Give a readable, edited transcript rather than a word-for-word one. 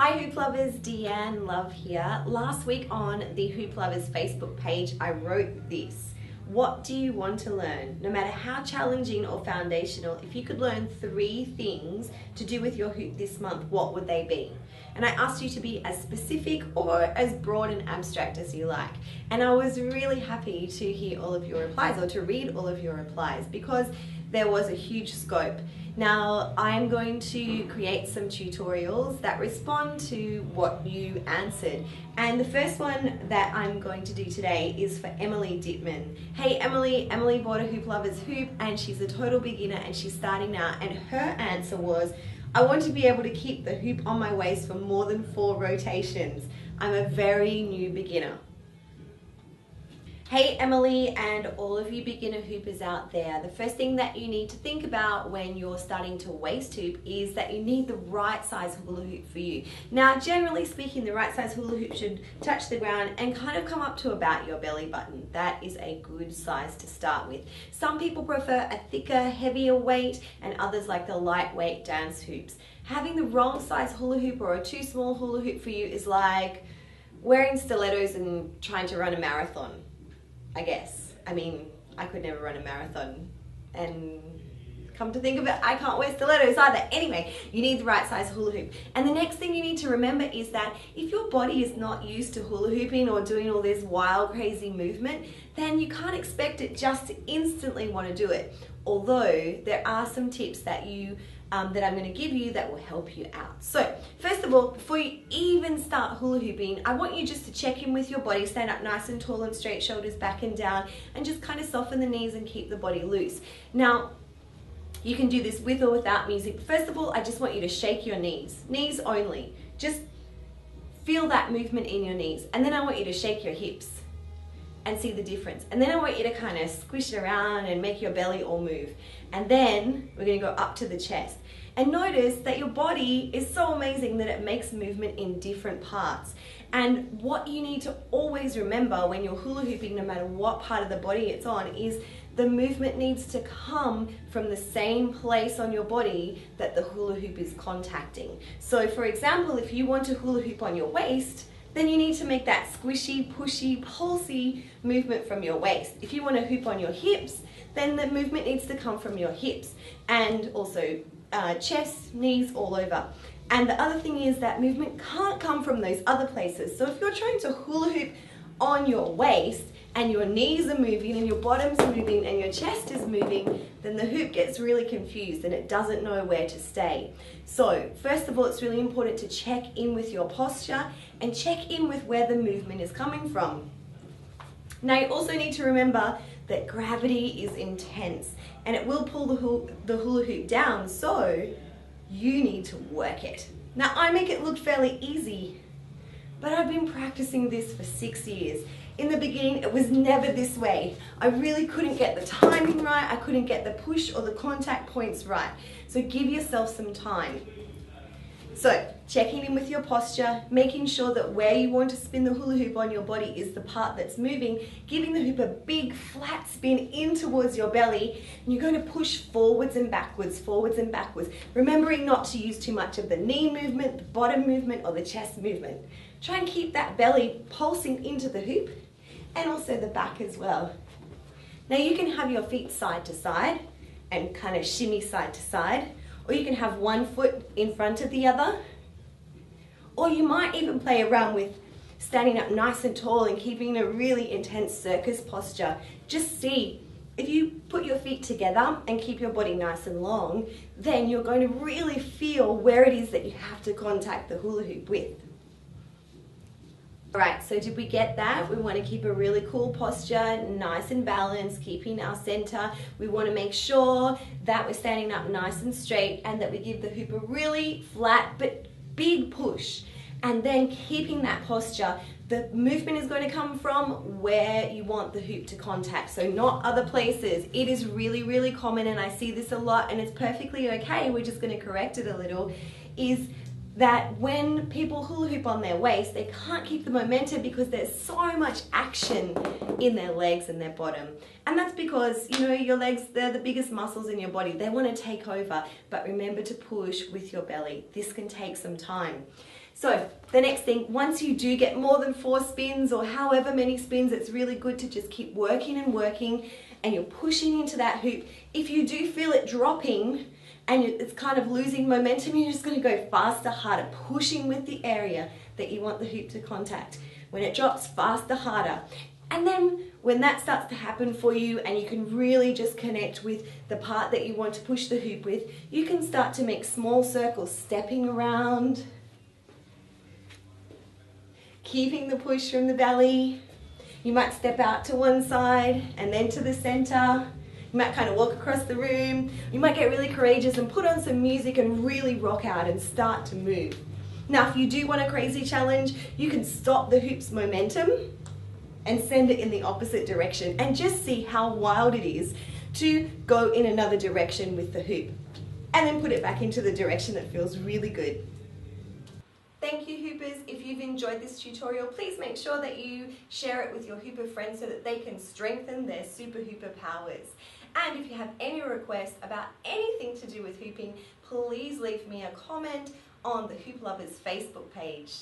Hi Hoop Lovers, Deanne Love here. Last week on the Hoop Lovers Facebook page, I wrote this. What do you want to learn? No matter how challenging or foundational, if you could learn 3 things to do with your hoop this month, what would they be? And I asked you to be as specific or as broad and abstract as you like. And I was really happy to hear all of your replies, or to read all of your replies, because there was a huge scope. Now, I'm going to create some tutorials that respond to what you answered. And the first one that I'm going to do today is for Emily Dittman. Hey Emily, Emily bought a Hoop Lovers hoop and she's a total beginner and she's starting now, and her answer was, I want to be able to keep the hoop on my waist for more than 4 rotations. I'm a very new beginner. Hey Emily and all of you beginner hoopers out there, the first thing that you need to think about when you're starting to waist hoop is that you need the right size hula hoop for you. Now, generally speaking, the right size hula hoop should touch the ground and kind of come up to about your belly button. That is a good size to start with. Some people prefer a thicker, heavier weight, and others like the lightweight dance hoops. Having the wrong size hula hoop or a too small hula hoop for you is like wearing stilettos and trying to run a marathon, I guess. I mean, I could never run a marathon, and come to think of it, I can't wear stilettos either. Anyway, you need the right size hula hoop. And the next thing you need to remember is that if your body is not used to hula hooping or doing all this wild, crazy movement, then you can't expect it just to instantly want to do it. Although there are some tips that that I'm going to give you that will help you out. So first of all, before you even start hula hooping, I want you just to check in with your body, stand up nice and tall and straight, shoulders back and down, and just kind of soften the knees and keep the body loose. Now, you can do this with or without music. First of all, I just want you to shake your knees only. Just feel that movement in your knees. And then I want you to shake your hips and see the difference. And then I want you to kind of squish it around and make your belly all move. And then we're going to go up to the chest. And notice that your body is so amazing that it makes movement in different parts. And what you need to always remember when you're hula hooping, no matter what part of the body it's on, is the movement needs to come from the same place on your body that the hula hoop is contacting. So for example, if you want to hula hoop on your waist, then you need to make that squishy, pushy, pulsy movement from your waist. If you want to hoop on your hips, then the movement needs to come from your hips, and also chest, knees, all over. And the other thing is that movement can't come from those other places. So if you're trying to hula hoop on your waist and your knees are moving and your bottom's moving and your chest is moving, then the hoop gets really confused and it doesn't know where to stay. So first of all, it's really important to check in with your posture and check in with where the movement is coming from. Now you also need to remember that gravity is intense and it will pull the hula hoop down, so you need to work it. Now I make it look fairly easy, but I've been practicing this for 6 years. In the beginning, it was never this way. I really couldn't get the timing right, I couldn't get the push or the contact points right. So give yourself some time. So checking in with your posture, making sure that where you want to spin the hula hoop on your body is the part that's moving, giving the hoop a big flat spin in towards your belly, and you're going to push forwards and backwards, remembering not to use too much of the knee movement, the bottom movement, or the chest movement. Try and keep that belly pulsing into the hoop and also the back as well. Now you can have your feet side to side and kind of shimmy side to side, or you can have one foot in front of the other, or you might even play around with standing up nice and tall and keeping a really intense circus posture. Just see, if you put your feet together and keep your body nice and long, then you're going to really feel where it is that you have to contact the hula hoop with. Alright, so did we get that? We want to keep a really cool posture, nice and balanced, keeping our center. We want to make sure that we're standing up nice and straight and that we give the hoop a really flat but big push. And then keeping that posture, the movement is going to come from where you want the hoop to contact, so not other places. It is really, really common, and I see this a lot, and it's perfectly okay, we're just going to correct it a little, is that when people hula hoop on their waist, they can't keep the momentum because there's so much action in their legs and their bottom. And that's because, you know, your legs, they're the biggest muscles in your body. They want to take over, but remember to push with your belly. This can take some time. So the next thing, once you do get more than 4 spins or however many spins, it's really good to just keep working and working, and you're pushing into that hoop. If you do feel it dropping and it's kind of losing momentum, you're just going to go faster, harder, pushing with the area that you want the hoop to contact. When it drops, faster, harder. And then when that starts to happen for you and you can really just connect with the part that you want to push the hoop with, you can start to make small circles, stepping around, keeping the push from the belly. You might step out to one side and then to the center. You might kind of walk across the room. You might get really courageous and put on some music and really rock out and start to move. Now, if you do want a crazy challenge, you can stop the hoop's momentum and send it in the opposite direction and just see how wild it is to go in another direction with the hoop and then put it back into the direction that feels really good. Thank you, hoopers. If you've enjoyed this tutorial, please make sure that you share it with your hooper friends so that they can strengthen their super hooper powers. And if you have any requests about anything to do with hooping, please leave me a comment on the Hoop Lovers Facebook page.